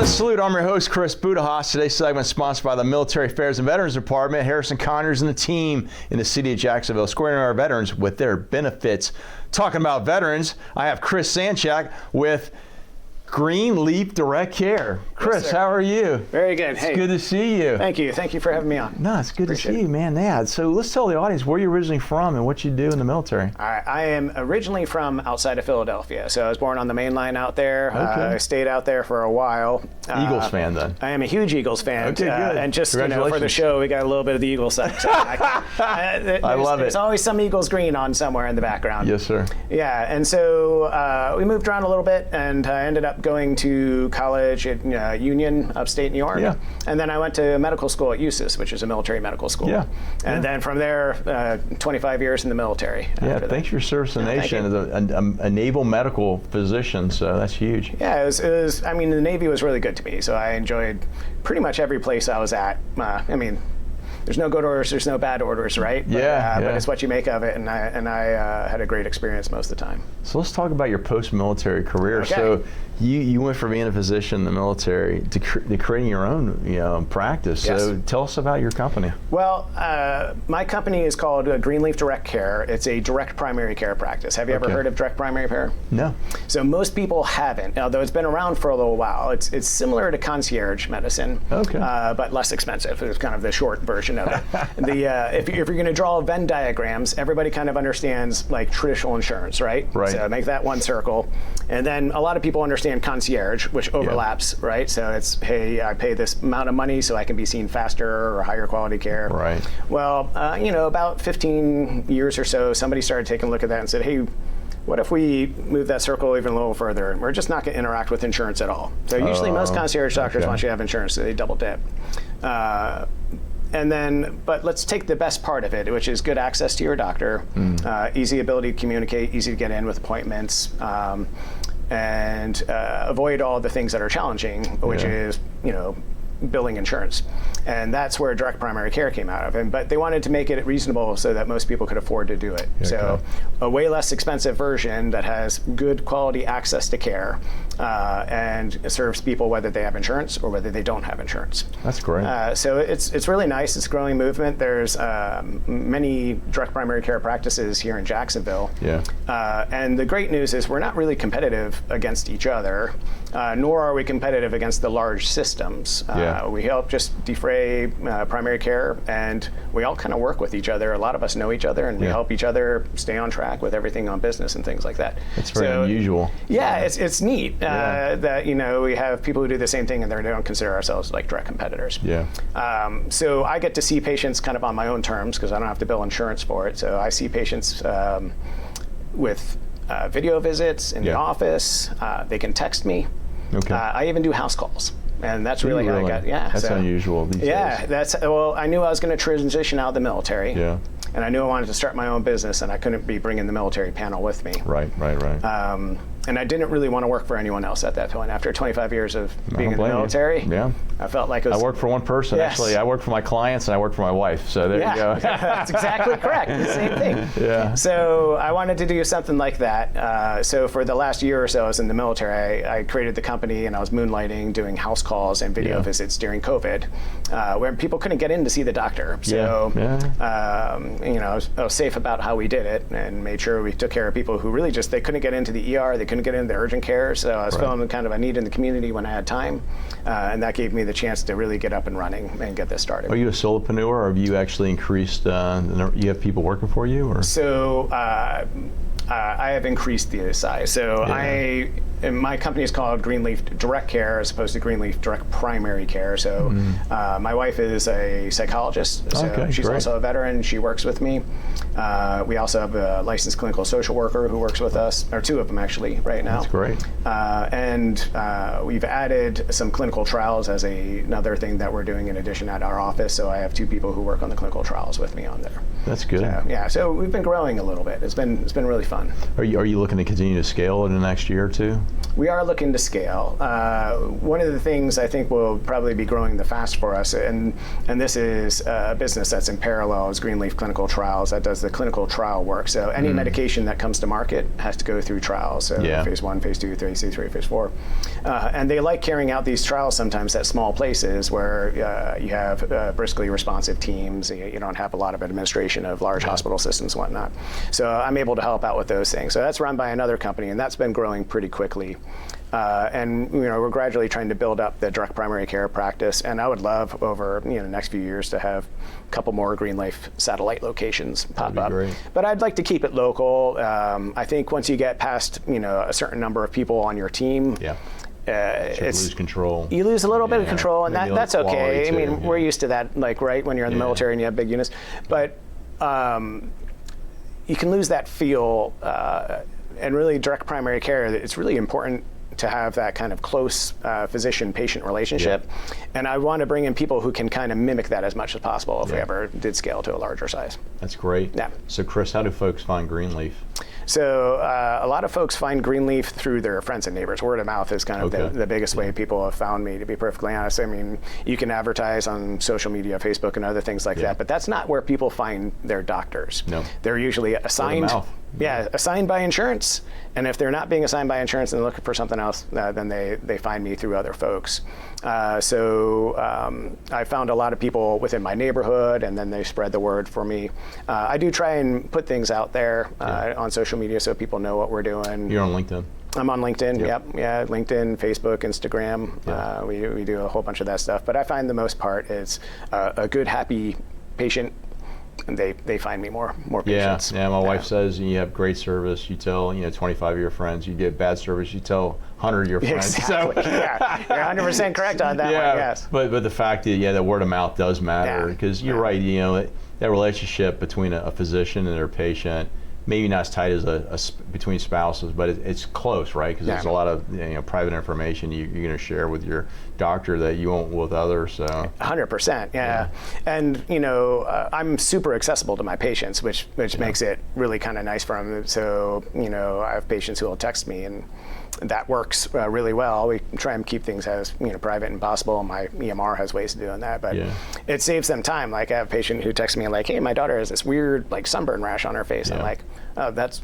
Salute, I'm your host, Chris Budihas. Today's segment is sponsored by the Military Affairs and Veterans Department, Harrison Connors and the team in the city of Jacksonville, squaring our veterans with their benefits. Talking about veterans, I have Chris Sanchack with Greenleaf Direct Care. Chris, yes, how are you? Very good. It's good to see you. Thank you. Thank you for having me on. No, it's good to see you, man. Yeah. So let's tell the audience where you're originally from and what you do in the military. All right. I am originally from outside of Philadelphia. So I was born on the main line out there. Okay. I stayed out there for a while. Eagles fan then? I am a huge Eagles fan. Okay, good. And just, for the show, we got a little bit of the Eagles side. I love it. There's always some Eagles green on somewhere in the background. Yes, sir. Yeah. And so we moved around a little bit, and I ended up going to college at Union, upstate New York. Yeah. And then I went to medical school at USIS, which is a military medical school. Yeah. And then from there, 25 years in the military. Yeah, thanks for your service to the nation as a naval medical physician, so that's huge. Yeah, it was, I mean, the Navy was really good to me, so I enjoyed pretty much every place I was at. I mean, there's no good orders, there's no bad orders, right? But, but it's what you make of it, and I had a great experience most of the time. So let's talk about your post-military career. Okay. So you went from being a physician in the military to creating your own practice. Yes. So tell us about your company. Well, my company is called Greenleaf Direct Care. It's a direct primary care practice. Have you ever heard of direct primary care? No. So most people haven't, although it's been around for a little while. It's similar to concierge medicine, but less expensive. It's kind of the short version of it. If you're going to draw Venn diagrams, everybody kind of understands like traditional insurance, right? Right. So make that one circle. And then a lot of people understand concierge, which overlaps, right? So it's, hey, I pay this amount of money so I can be seen faster or higher quality care. Right. Well, about 15 years or so, somebody started taking a look at that and said, hey, what if we move that circle even a little further? We're just not going to interact with insurance at all. So usually most concierge doctors want you to have insurance, so they double dip. But let's take the best part of it, which is good access to your doctor, easy ability to communicate, easy to get in with appointments, and avoid all the things that are challenging, which is, billing insurance. And that's where direct primary care came out of. But they wanted to make it reasonable so that most people could afford to do it. Okay. So a way less expensive version that has good quality access to care and serves people whether they have insurance or whether they don't have insurance. That's great. So it's really nice. It's a growing movement. There's many direct primary care practices here in Jacksonville. Yeah. And the great news is we're not really competitive against each other, nor are we competitive against the large systems. We help just defray primary care, and we all kind of work with each other. A lot of us know each other, and we help each other stay on track with everything on business and things like that. It's very unusual. Yeah, it's neat that we have people who do the same thing, and they don't consider ourselves like direct competitors. Yeah. So I get to see patients kind of on my own terms because I don't have to bill insurance for it. So I see patients with video visits in the office. They can text me. Okay. I even do house calls. And that's really how I got, That's unusual these days. I knew I was going to transition out of the military. Yeah. And I knew I wanted to start my own business, and I couldn't be bringing the military panel with me. Right. And I didn't really want to work for anyone else at that point. After 25 years of being in the military, I felt like it was... I worked for one person, actually. I worked for my clients, and I worked for my wife. So there you go. That's exactly correct. The same thing. Yeah. So I wanted to do something like that. So for the last year or so I was in the military, I created the company, and I was moonlighting, doing house calls and video visits during COVID, where people couldn't get in to see the doctor. So I was safe about how we did it, and made sure we took care of people who really they couldn't get into the ER, they couldn't get into urgent care. So I was filling kind of a need in the community when I had time, and that gave me the chance to really get up and running and get this started. Are you a solopreneur, or have you actually increased? You have people working for you, or? So I have increased the size. So my company is called Greenleaf Direct Care as opposed to Greenleaf Direct Primary Care. So my wife is a psychologist. So she's also a veteran. She works with me. We also have a licensed clinical social worker who works with us, or two of them actually right now. That's great. And we've added some clinical trials as another thing that we're doing in addition at our office. So I have two people who work on the clinical trials with me on there. That's good. So we've been growing a little bit. It's been really fun. Are you looking to continue to scale in the next year or two? we are looking to scale. One of the things I think will probably be growing the fast for us, and this is a business that's in parallel, is Greenleaf Clinical Trials that does the clinical trial work. So any medication that comes to market has to go through trials. So phase 1, phase 2, phase 3, phase 4. And they like carrying out these trials sometimes at small places where you have briskly responsive teams. You don't have a lot of administration of large hospital systems and whatnot. So I'm able to help out with those things. So that's run by another company, and that's been growing pretty quickly. And we're gradually trying to build up the direct primary care practice. And I would love over the next few years to have a couple more Greenleaf satellite locations pop up. Great. But I'd like to keep it local. I think once you get past a certain number of people on your team, you lose control. You lose a little bit of control, and that's okay. I mean, we're used to that, right, when you're in the military and you have big units. But you can lose that feel, and really direct primary care, it's really important to have that kind of close physician-patient relationship. And I want to bring in people who can kind of mimic that as much as possible if we ever did scale to a larger size. That's great. Yeah. So Chris, how do folks find Greenleaf? So a lot of folks find Greenleaf through their friends and neighbors. Word of mouth is kind of the biggest way people have found me, to be perfectly honest. I mean, you can advertise on social media, Facebook and other things like that, but that's not where people find their doctors. No. They're usually assigned. Word of mouth. Yeah, assigned by insurance. And if they're not being assigned by insurance and looking for something else, then they find me through other folks. So I found a lot of people within my neighborhood, and then they spread the word for me. I do try and put things out there on social media so people know what we're doing. You're on LinkedIn? I'm on LinkedIn, yeah, LinkedIn, Facebook, Instagram. We do a whole bunch of that stuff. But I find the most part is a good, happy patient, and they find me more patients. Yeah, my wife says you have great service. You tell 25 of your friends. You get bad service. You tell 100 of your friends. Exactly. So, yeah, you're 100% correct on that one. Yes. But the fact that the word of mouth does matter, because you're right. That relationship between a physician and their patient, maybe not as tight as between spouses, but it's close, right? Because there's a lot of private information you're going to share with your doctor that you won't with others. So 100%, yeah. And I'm super accessible to my patients, which makes it really kind of nice for them. So I have patients who will text me, and that works really well. We try and keep things as private and possible. My EMR has ways of doing that, but it saves them time. Like I have a patient who texts me like, "Hey, my daughter has this weird sunburn rash on her face." I'm like, "Oh, that's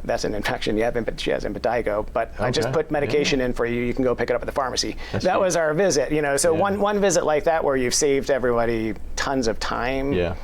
that's an infection. She has impetigo, but I just put medication in for you. You can go pick it up at the pharmacy." That was our visit. So one visit like that where you've saved everybody tons of time.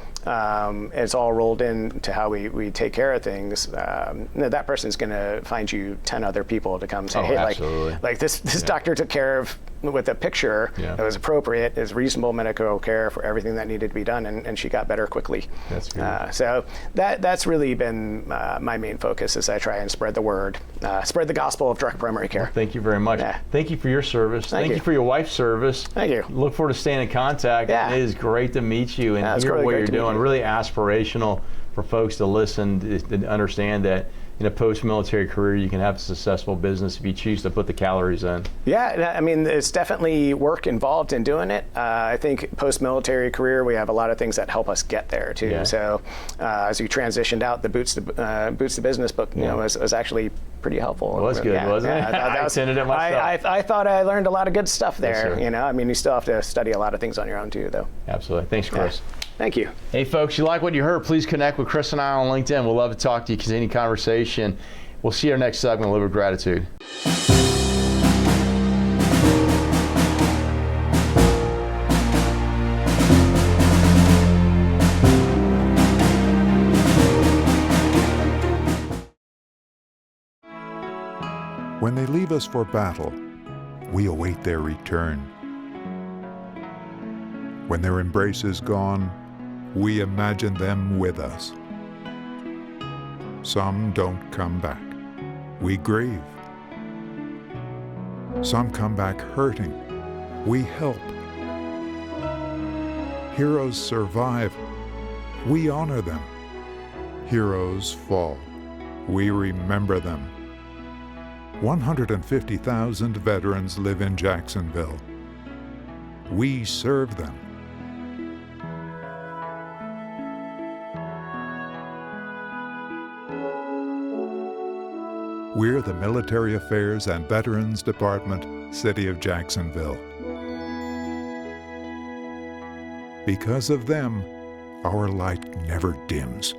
It's all rolled into how we take care of things. That person's going to find you 10 other people to come say, "Hey, like this doctor took care of with a picture that was appropriate, is reasonable medical care for everything that needed to be done, and she got better quickly." That's good. So that's really been my main focus as I try and spread the word, spread the gospel of direct primary care. Well, thank you very much. Thank you for your service. Thank you for your wife's service. Thank you. Look forward to staying in contact. It is great to meet you and hear what you're doing. Really aspirational for folks to listen, to understand that in a post-military career, you can have a successful business if you choose to put the calories in. Yeah, I mean, there's definitely work involved in doing it. I think post-military career, we have a lot of things that help us get there too. So as we transitioned out, the Boots to Business book, was actually pretty helpful. It was good, wasn't it? I attended it myself. I thought I learned a lot of good stuff there. I mean, you still have to study a lot of things on your own too, though. Absolutely. Thanks, Chris. Thank you. Hey, folks, you like what you heard, please connect with Chris and I on LinkedIn. We'll love to talk to you, continue conversation. We'll see you our next segment, Live with Gratitude. When they leave us for battle, we await their return. When their embrace is gone, we imagine them with us. Some don't come back. We grieve. Some come back hurting. We help. Heroes survive. We honor them. Heroes fall. We remember them. 150,000 veterans live in Jacksonville. We serve them. We're the Military Affairs and Veterans Department, City of Jacksonville. Because of them, our light never dims.